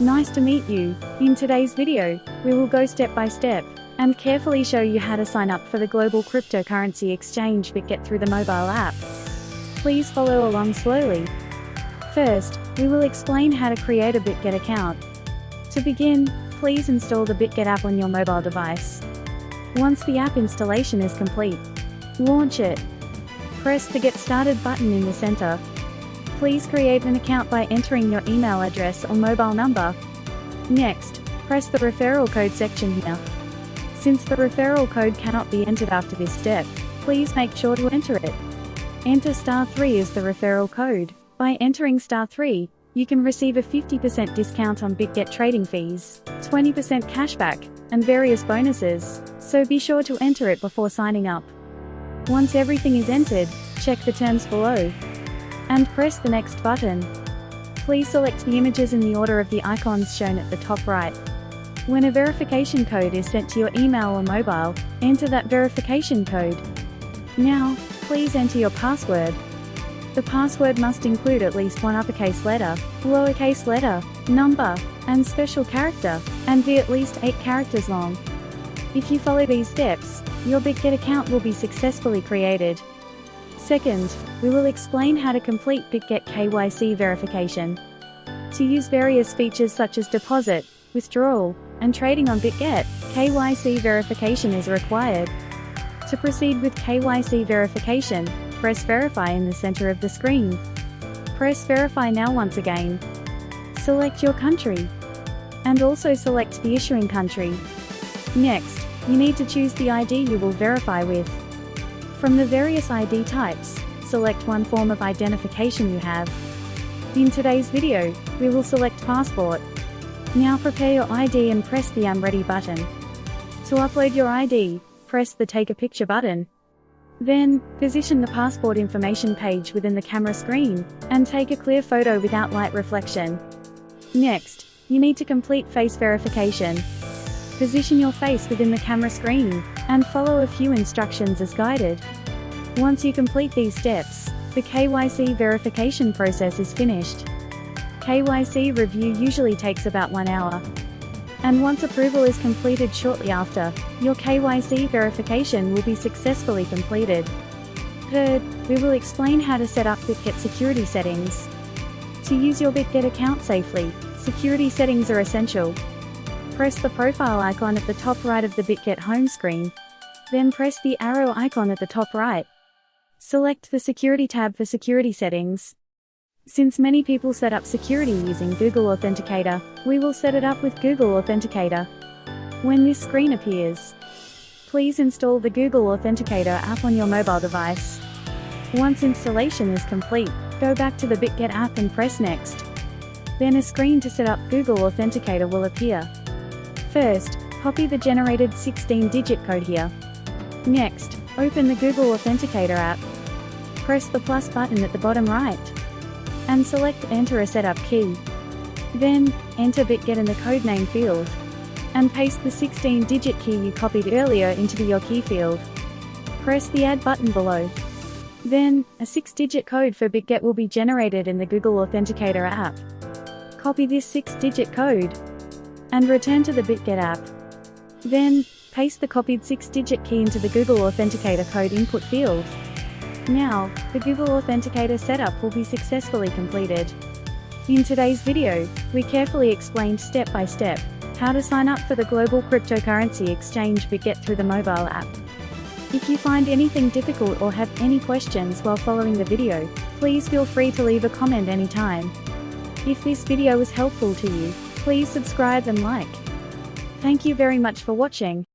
Nice to meet you. In today's video, we will go step by step and carefully show you how to sign up for the global cryptocurrency exchange Bitget through the mobile app. Please follow along slowly. First, we will explain how to create a Bitget account. To begin, please install the Bitget app on your mobile device. Once the app installation is complete, launch it. Press the Get Started button in the center. Please create an account by entering your email address or mobile number. Next, press the referral code section here. Since the referral code cannot be entered after this step, please make sure to enter it. Enter *3 as the referral code. By entering *3, you can receive a 50% discount on Bitget trading fees, 20% cashback, and various bonuses, so be sure to enter it before signing up. Once everything is entered, check the terms below and press the Next button. Please select the images in the order of the icons shown at the top right. When a verification code is sent to your email or mobile, enter that verification code. Now, please enter your password. The password must include at least one uppercase letter, lowercase letter, number, and special character, and be at least 8 characters long. If you follow these steps, your Bitget account will be successfully created. Second, we will explain how to complete Bitget KYC verification. To use various features such as deposit, withdrawal, and trading on Bitget, KYC verification is required. To proceed with KYC verification, press Verify in the center of the screen. Press Verify now once again. Select your country, and also select the issuing country. Next, you need to choose the ID you will verify with. From the various ID types, select one form of identification you have. In today's video, we will select passport. Now prepare your ID and press the I'm ready button. To upload your ID, press the Take a Picture button. Then, position the passport information page within the camera screen, and take a clear photo without light reflection. Next, you need to complete face verification. Position your face within the camera screen, and follow a few instructions as guided. Once you complete these steps, the KYC verification process is finished. KYC review usually takes about 1 hour. And once approval is completed shortly after, your KYC verification will be successfully completed. Third, we will explain how to set up Bitget security settings. To use your Bitget account safely, security settings are essential. Press the profile icon at the top right of the Bitget home screen. Then press the arrow icon at the top right. Select the Security tab for security settings. Since many people set up security using Google Authenticator, we will set it up with Google Authenticator. When this screen appears, please install the Google Authenticator app on your mobile device. Once installation is complete, go back to the Bitget app and press Next. Then a screen to set up Google Authenticator will appear. First, copy the generated 16-digit code here. Next, open the Google Authenticator app. Press the plus button at the bottom right, and select Enter a setup key. Then, enter Bitget in the codename field, and paste the 16-digit key you copied earlier into your key field. Press the Add button below. Then, a 6-digit code for Bitget will be generated in the Google Authenticator app. Copy this 6-digit code, and return to the Bitget app. Then, paste the copied 6-digit key into the Google Authenticator code input field. Now, the Google Authenticator setup will be successfully completed. In today's video, we carefully explained step by step how to sign up for the global cryptocurrency exchange Bitget through the mobile app. If you find anything difficult or have any questions while following the video, please feel free to leave a comment anytime. If this video was helpful to you, please subscribe and like. Thank you very much for watching.